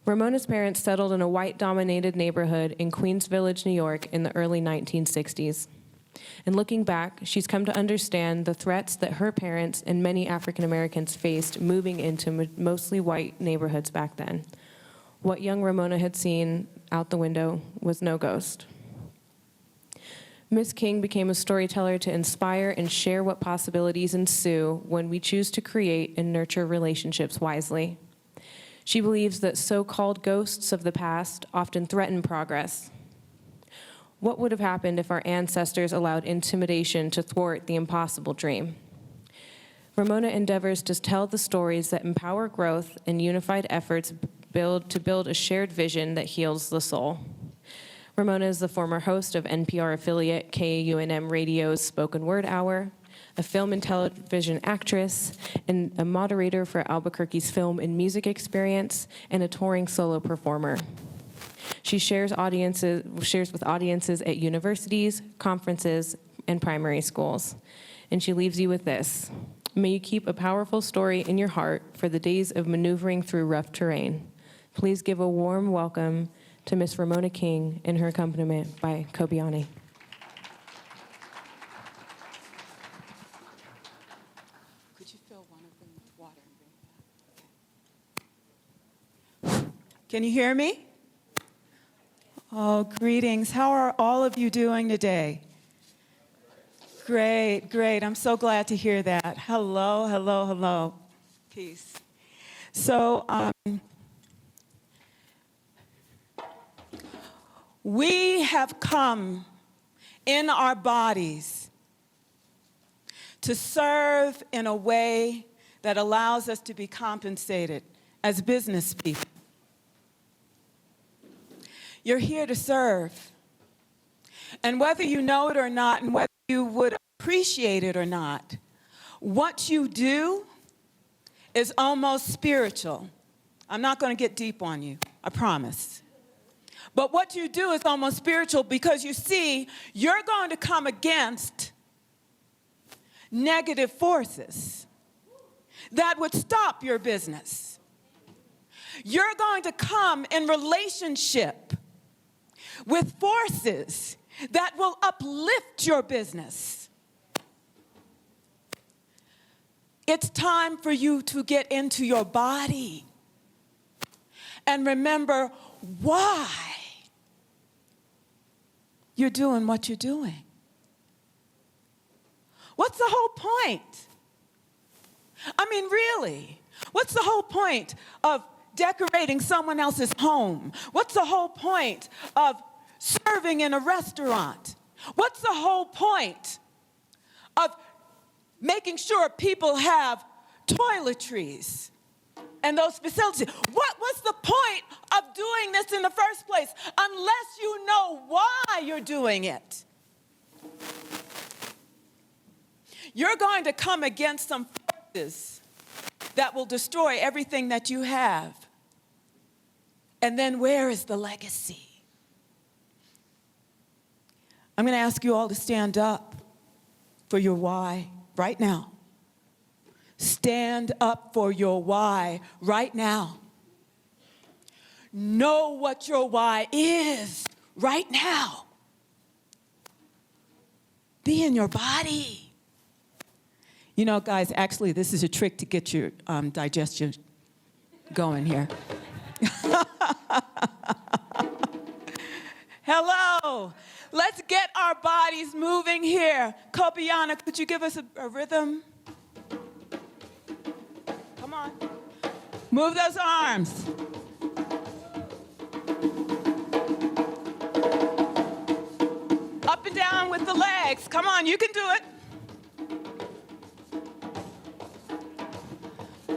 Ramona's parents settled in a white-dominated neighborhood in Queens Village, New York in the early 1960s. And looking back, she's come to understand the threats that her parents and many African Americans faced moving into mostly white neighborhoods back then. What young Ramona had seen out the window was no ghost. Miss King became a storyteller to inspire and share what possibilities ensue when we choose to create and nurture relationships wisely. She believes that so-called ghosts of the past often threaten progress. What would have happened if our ancestors allowed intimidation to thwart the impossible dream? Ramona endeavors to tell the stories that empower growth and unified efforts to build a shared vision that heals the soul. Ramona is the former host of NPR affiliate KUNM Radio's Spoken Word Hour, a film and television actress, and a moderator for Albuquerque's Film and Music Experience, and a touring solo performer. She shares with audiences at universities, conferences, and primary schools. And she leaves you with this: may you keep a powerful story in your heart for the days of maneuvering through rough terrain. Please give a warm welcome to Miss Ramona King and her accompaniment by Kobiani. Could you fill one of them with water and bring it back? Okay. Can you hear me? Oh, greetings. How are all of you doing today? Great, great. I'm so glad to hear that. Hello, hello, hello. Peace. So, we have come in our bodies to serve in a way that allows us to be compensated as business people. You're here to serve. And whether you know it or not, and whether you would appreciate it or not, what you do is almost spiritual. I'm not going to get deep on you, I promise. But what you do is almost spiritual because you see, you're going to come against negative forces that would stop your business. You're going to come in relationship with forces that will uplift your business. It's time for you to get into your body and remember why you're doing what you're doing. What's the whole point? I mean, really, what's the whole point of decorating someone else's home? What's the whole point of serving in a restaurant? What's the whole point of making sure people have toiletries and those facilities? What was the point of doing this in the first place unless you know why you're doing it? You're going to come against some forces that will destroy everything that you have. And then where is the legacy? I'm going to ask you all to stand up for your why right now. Stand up for your why right now. Know what your why is right now. Be in your body. You know, guys, actually, this is a trick to get your digestion going here. Hello. Let's get our bodies moving here. Kobiana, could you give us a rhythm? Come on. Move those arms. Up and down with the legs. Come on, you can do it.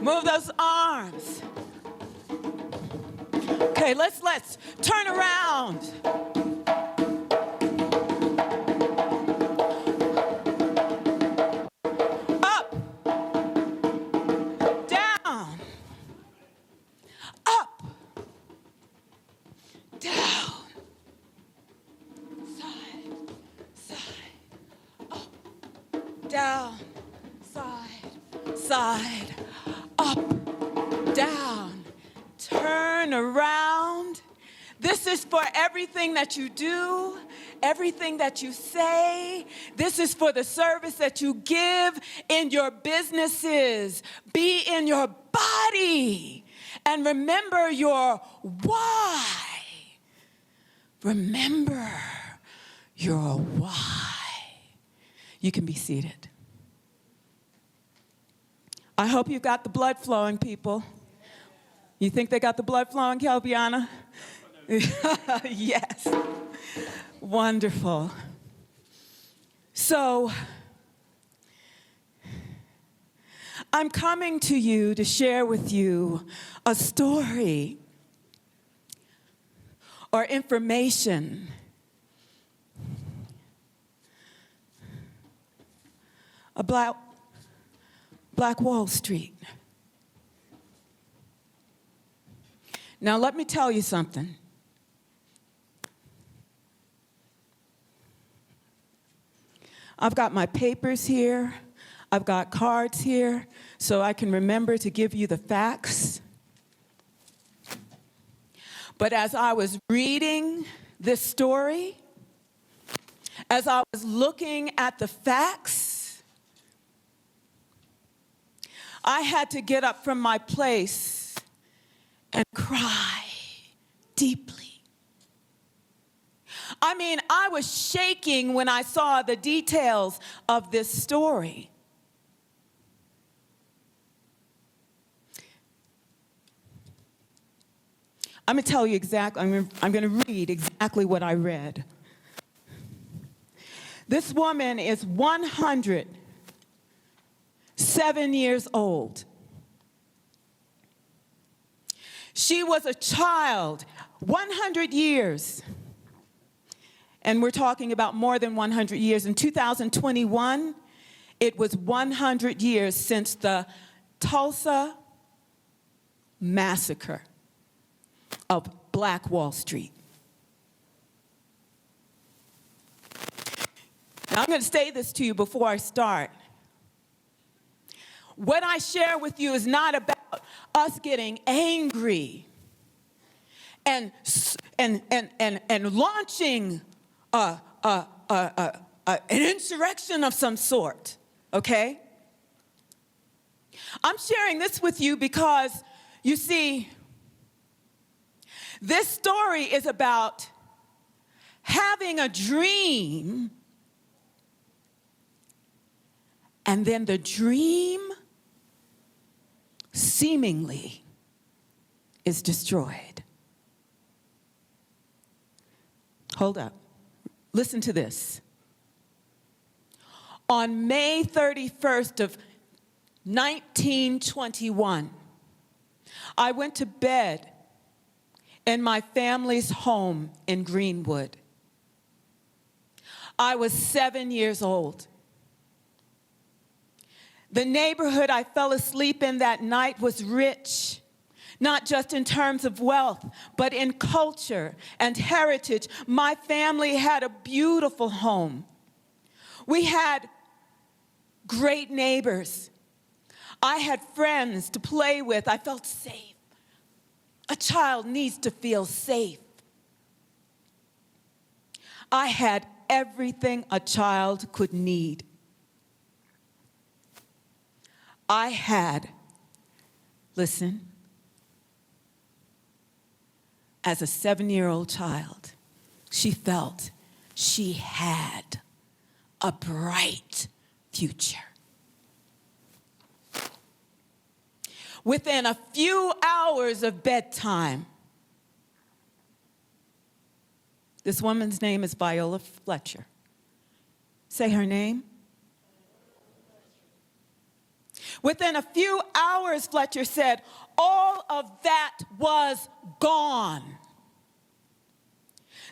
Move those arms. Okay, let's turn around. Up. Down. Up. Down. Side. Side. Up. Down. Side. Side. Up. Down. Turn turn around. This is for everything that you do, everything that you say. This is for the service that you give in your businesses. Be in your body. And remember your why. Remember your why. You can be seated. I hope you got the blood flowing, people. You think they got the blood flowing, Kelbiana? Yes. Wonderful. So, I'm coming to you to share with you a story or information about Black Wall Street. Now, let me tell you something. I've got my papers here. I've got cards here so I can remember to give you the facts. But as I was reading this story, as I was looking at the facts, I had to get up from my place and cry deeply. I mean, I was shaking when I saw the details of this story. I'm going to tell you exactly, I'm going to read exactly what I read. This woman is 107 years old. She was a child, 100 years. And we're talking about more than 100 years. In 2021, it was 100 years since the Tulsa massacre of Black Wall Street. Now, I'm going to say this to you before I start. What I share with you is not about us getting angry and launching an insurrection of some sort, okay? I'm sharing this with you because, you see, this story is about having a dream, and then the dream seemingly is destroyed. Hold up. Listen to this. On May 31st of 1921, I went to bed in my family's home in Greenwood. I was 7 years old. The neighborhood I fell asleep in that night was rich, not just in terms of wealth, but in culture and heritage. My family had a beautiful home. We had great neighbors. I had friends to play with. I felt safe. A child needs to feel safe. I had everything a child could need. I had, listen, as a 7-year-old child, she felt she had a bright future. Within a few hours of bedtime, this woman's name is Viola Fletcher. Say her name. Within a few hours, Fletcher said, all of that was gone.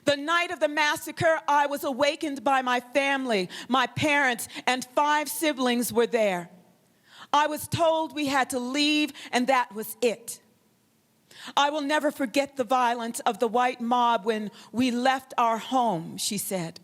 The night of the massacre, I was awakened by my family. My parents and 5 siblings were there. I was told we had to leave, and that was it. I will never forget the violence of the white mob when we left our home, she said.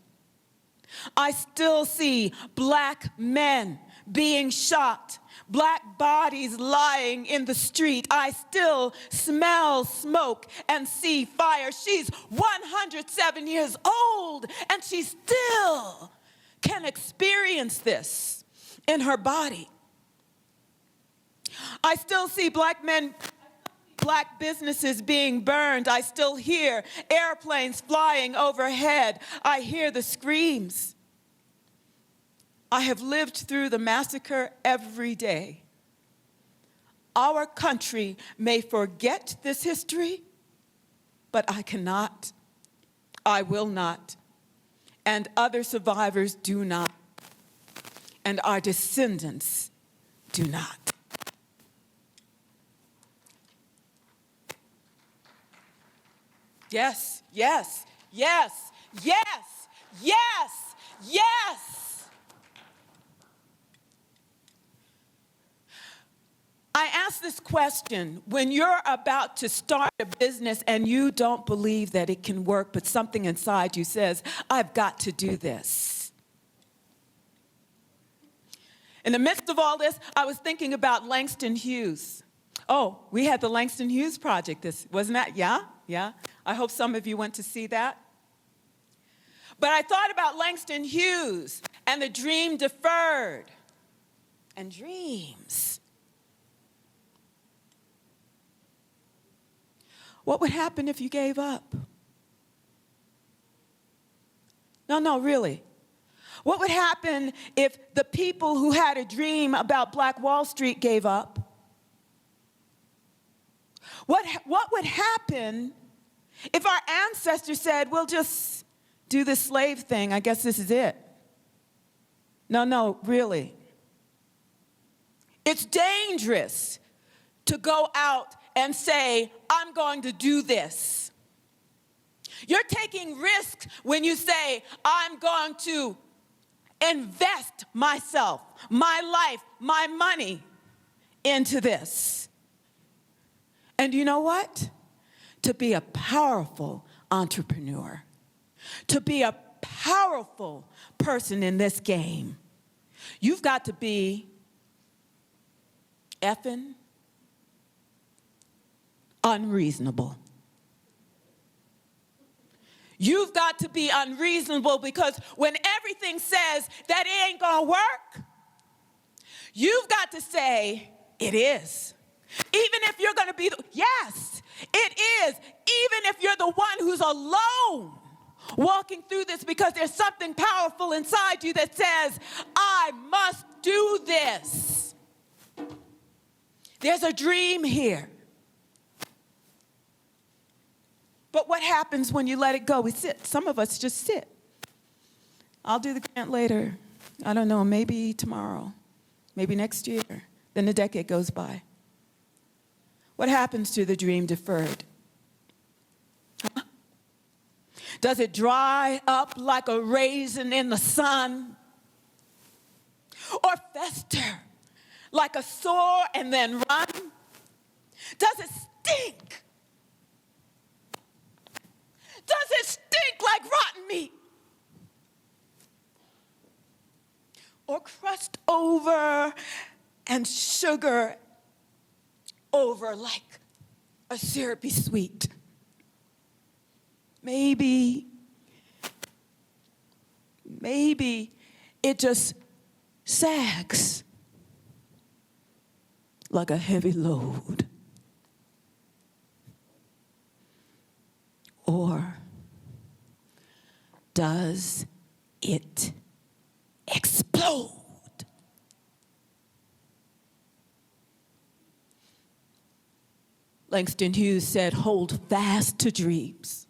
I still see black men being shot, black bodies lying in the street. I still smell smoke and see fire. She's 107 years old, and she still can experience this in her body. I still see black men, black businesses being burned. I still hear airplanes flying overhead. I hear the screams. I have lived through the massacre every day. Our country may forget this history, but I cannot. I will not. And other survivors do not. And our descendants do not. Yes, yes, yes, yes, yes, yes. I ask this question when you're about to start a business and you don't believe that it can work, but something inside you says, I've got to do this. In the midst of all this, I was thinking about Langston Hughes. Oh, we had the Langston Hughes project, wasn't that? Yeah. I hope some of you went to see that. But I thought about Langston Hughes and the dream deferred and dreams. What would happen if you gave up? No, really. What would happen if the people who had a dream about Black Wall Street gave up? What would happen if our ancestors said, we'll just do this slave thing, I guess this is it? No, really. It's dangerous to go out and say, I'm going to do this. You're taking risks when you say, I'm going to invest myself, my life, my money into this. And you know what? To be a powerful entrepreneur, to be a powerful person in this game, you've got to be effing unreasonable. You've got to be unreasonable, because when everything says that it ain't gonna work, you've got to say, it is. Even if you're gonna be yes, it is. Even if you're the one who's alone walking through this, because there's something powerful inside you that says, I must do this. There's a dream here. But what happens when you let it go? We sit. Some of us just sit. I'll do the grant later. I don't know, maybe tomorrow, maybe next year. Then the decade goes by. What happens to the dream deferred? Huh? Does it dry up like a raisin in the sun? Or fester like a sore and then run? Does it stink? Does it stink like rotten meat? Or crust over and sugar over like a syrupy sweet? Maybe it just sags like a heavy load. Or does it explode? Langston Hughes said, hold fast to dreams.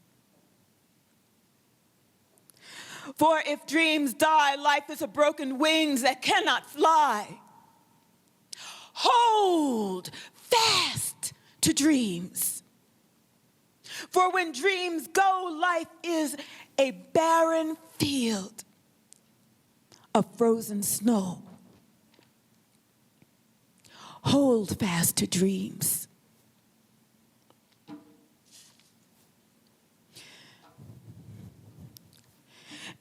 For if dreams die, life is a broken wings that cannot fly. Hold fast to dreams. For when dreams go, life is a barren field of frozen snow. Hold fast to dreams.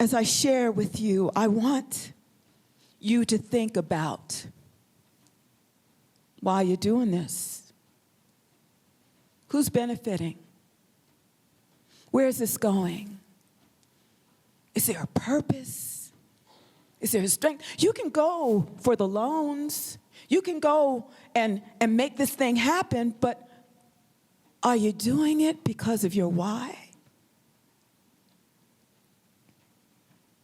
As I share with you, I want you to think about while you're doing this. Who's benefiting? Where is this going? Is there a purpose? Is there a strength? You can go for the loans. You can go and make this thing happen, but are you doing it because of your why?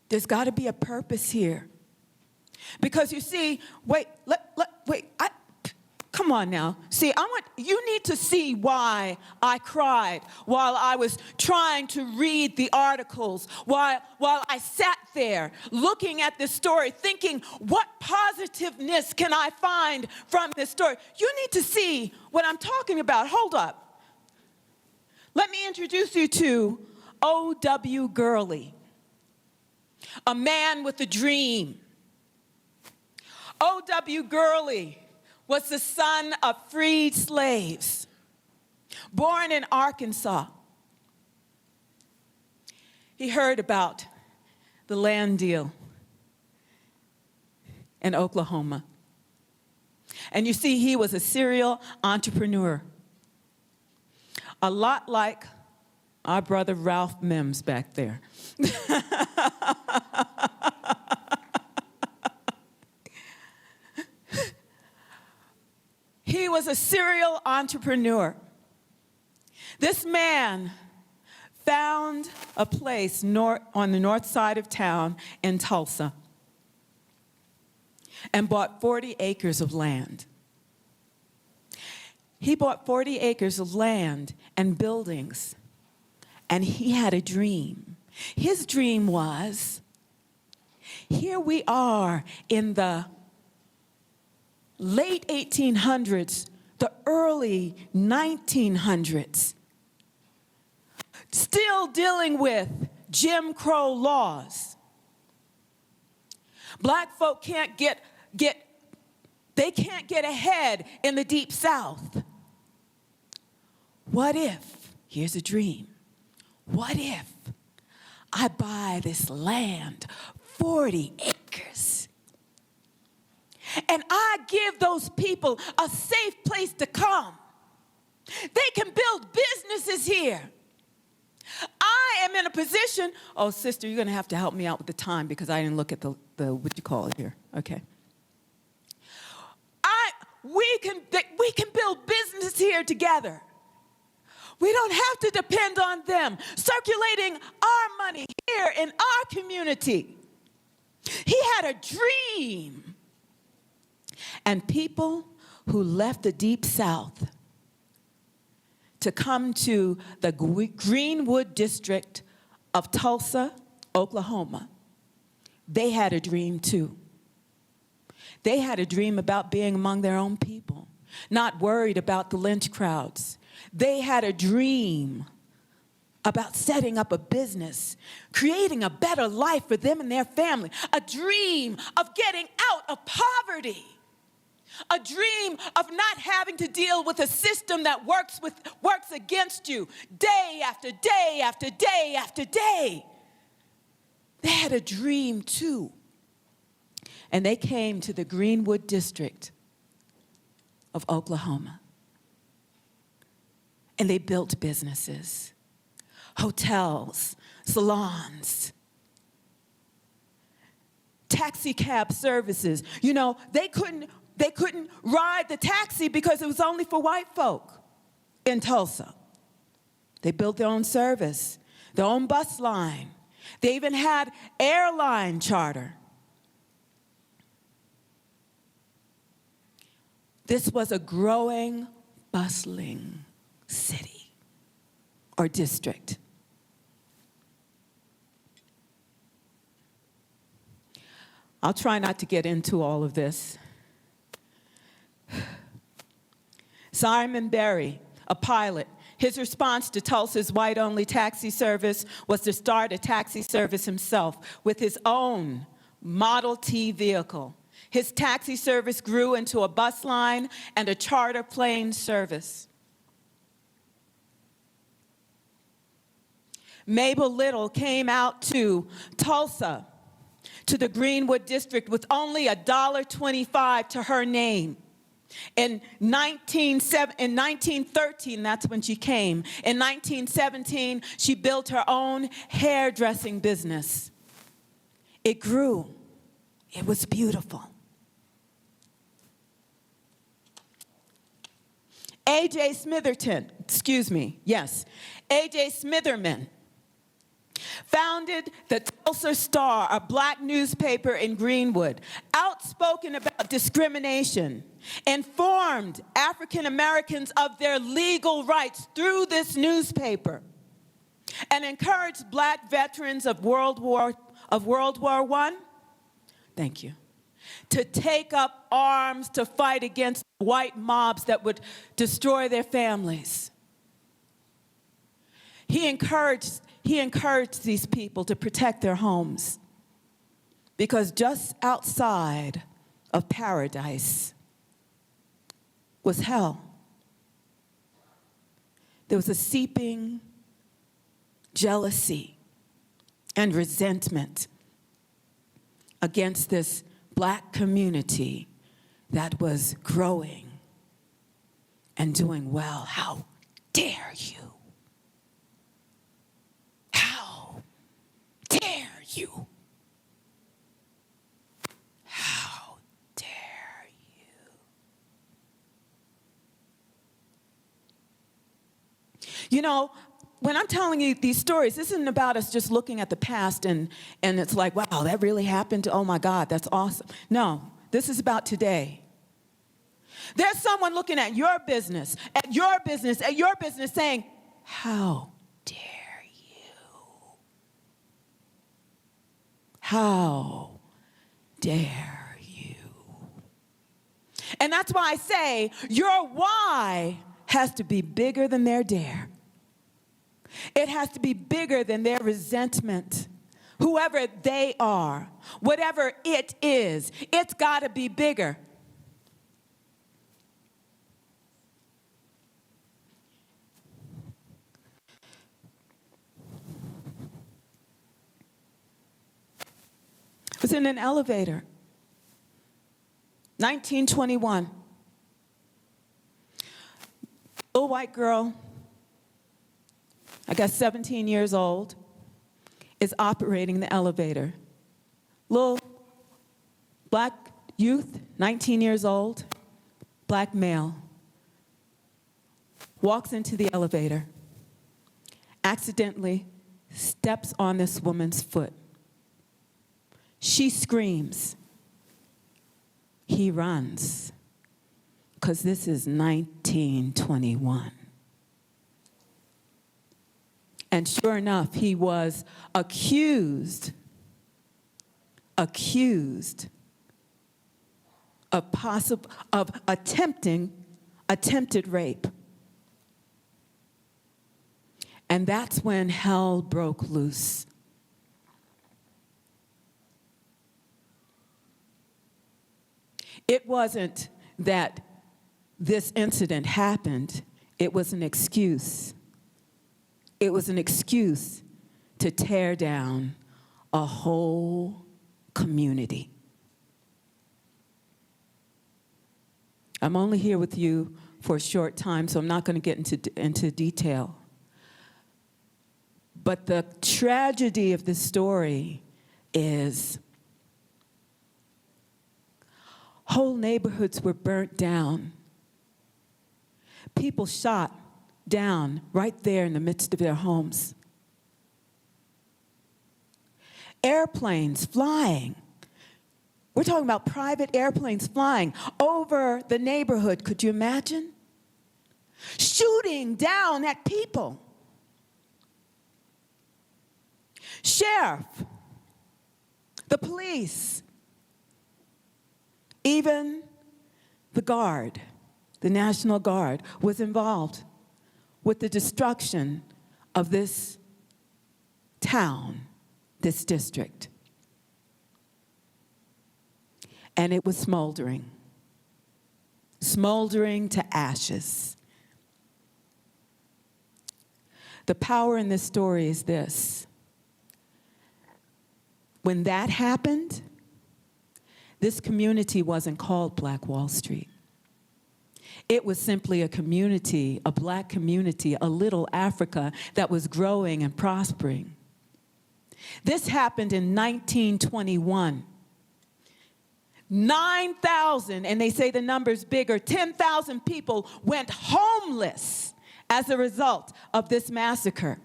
There's got to be a purpose here. Because you see, come on now. See, you need to see why I cried while I was trying to read the articles, while I sat there looking at this story, thinking, what positiveness can I find from this story? You need to see what I'm talking about. Hold up. Let me introduce you to O.W. Gurley, a man with a dream. O.W. Gurley was the son of freed slaves, born in Arkansas. He heard about the land deal in Oklahoma. And you see, he was a serial entrepreneur, a lot like our brother Ralph Mims back there. He was a serial entrepreneur. This man found a place on the north side of town in Tulsa and bought 40 acres of land. He bought 40 acres of land and buildings, and he had a dream. His dream was, here we are in the late 1800s, the early 1900s, still dealing with Jim Crow laws. Black folk can't get ahead in the Deep South. What if, here's a dream, what if I buy this land, 40 acres, and I give those people a safe place to come? They can build businesses here. I am in a position, oh, sister, you're going to have to help me out with the time because I didn't look at the what you call it here. Okay. We can build business here together. We don't have to depend on them circulating our money here in our community. He had a dream. And people who left the Deep South to come to the Greenwood district of Tulsa, Oklahoma, they had a dream too. They had a dream about being among their own people, not worried about the lynch crowds. They had a dream about setting up a business, creating a better life for them and their family, a dream of getting out of poverty, a dream of not having to deal with a system that works against you day after day after day after day. They had a dream too. And they came to the Greenwood district of Oklahoma. And they built businesses, hotels, salons, taxi cab services. You know, they couldn't ride the taxi because it was only for white folk in Tulsa. They built their own service, their own bus line. They even had airline charter. This was a growing, bustling city or district. I'll try not to get into all of this. Simon Berry, a pilot, his response to Tulsa's white-only taxi service was to start a taxi service himself with his own Model T vehicle. His taxi service grew into a bus line and a charter plane service. Mabel Little came out to Tulsa to the Greenwood district with only $1.25 to her name. In 1913, that's when she came. In 1917, she built her own hairdressing business. It grew. It was beautiful. A.J. Smitherman founded the Tulsa Star, a black newspaper in Greenwood, outspoken about discrimination, informed African Americans of their legal rights through this newspaper, and encouraged black veterans of World War I, thank you, to take up arms to fight against white mobs that would destroy their families. He encouraged these people to protect their homes, because just outside of paradise was hell. There was a seeping jealousy and resentment against this black community that was growing and doing well. How dare you? How dare you? How dare you? You know, when I'm telling you these stories, this isn't about us just looking at the past and it's like, wow, that really happened. Oh my God, that's awesome. No, this is about today. There's someone looking at your business, saying, how dare you? How dare you? And that's why I say your why has to be bigger than their dare. It has to be bigger than their resentment. Whoever they are, whatever it is, it's got to be bigger. I was in an elevator, 1921. Little white girl, I guess 17 years old, is operating the elevator. Little black youth, 19 years old, black male, walks into the elevator, accidentally steps on this woman's foot. She screams. He runs, because this is 1921. And sure enough, he was accused of attempted rape. And that's when hell broke loose. It wasn't that this incident happened, it was an excuse. It was an excuse to tear down a whole community. I'm only here with you for a short time, so I'm not going to get into detail. But the tragedy of this story is whole neighborhoods were burnt down. People shot down right there in the midst of their homes. Airplanes flying. We're talking about private airplanes flying over the neighborhood. Could you imagine? Shooting down at people. Sheriff, the police, even the Guard, the National Guard, was involved with the destruction of this town, this district. And it was smoldering to ashes. The power in this story is this. When that happened, this community wasn't called Black Wall Street. It was simply a community, a black community, a little Africa that was growing and prospering. This happened in 1921. 9,000, and they say the number's bigger, 10,000 people went homeless as a result of this massacre.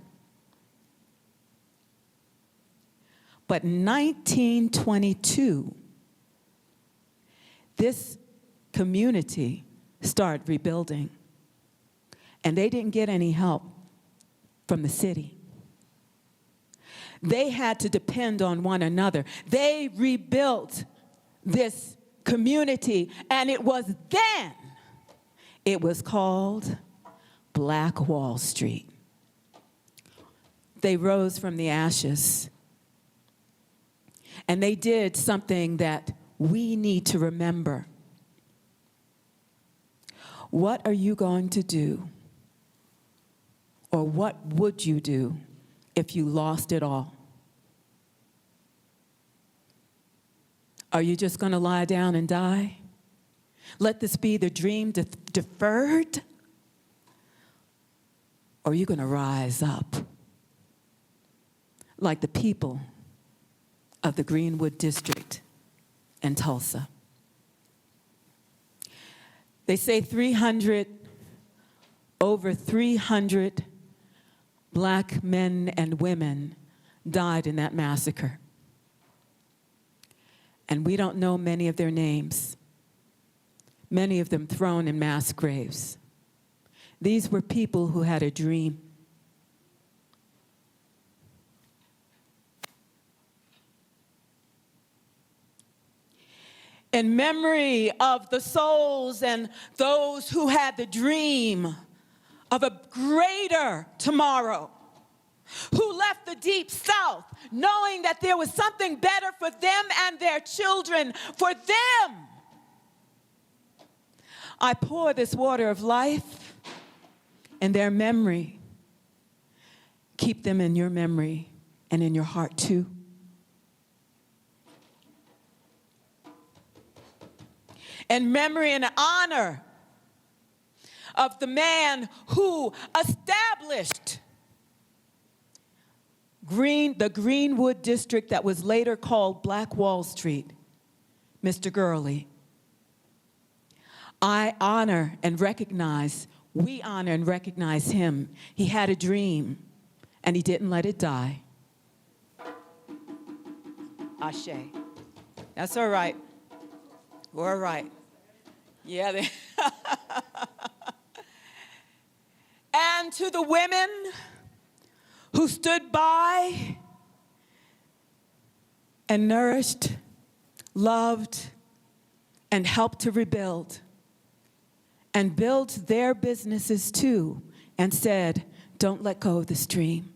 But in 1922, this community started rebuilding, and they didn't get any help from the city. They had to depend on one another. They rebuilt this community, and it was then it was called Black Wall Street. They rose from the ashes, and they did something that we need to remember. What are you going to do, or what would you do if you lost it all? Are you just going to lie down and die? Let this be the dream deferred? Or are you going to rise up like the people of the Greenwood District in Tulsa? They say over 300 black men and women died in that massacre. And we don't know many of their names, many of them thrown in mass graves. These were people who had a dream. In memory of the souls and those who had the dream of a greater tomorrow, who left the Deep South knowing that there was something better for them and their children, for them, I pour this water of life in their memory. Keep them in your memory and in your heart too. In memory and honor of the man who established the Greenwood District that was later called Black Wall Street, Mr. Gurley. We honor and recognize him. He had a dream, and he didn't let it die. Ashe. That's all right. We're all right. Yeah. And to the women who stood by and nourished, loved, and helped to rebuild, and built their businesses too, and said, don't let go of this dream.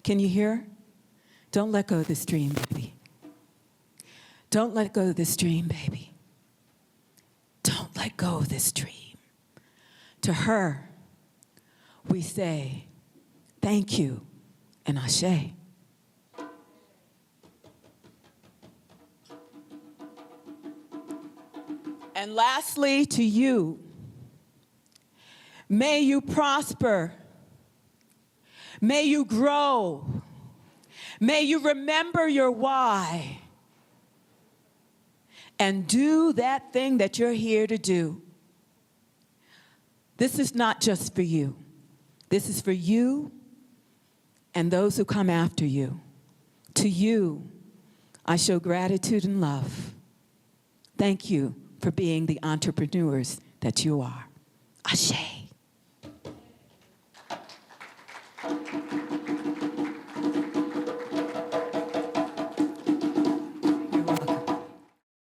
Can you hear? Don't let go of this dream, baby. Don't let go of this dream, baby. Don't let go of this dream. To her, we say, thank you, and ashe. And lastly, to you, may you prosper. May you grow. May you remember your why. And do that thing that you're here to do. This is not just for you. This is for you and those who come after you. To you, I show gratitude and love. Thank you for being the entrepreneurs that you are. Ashe.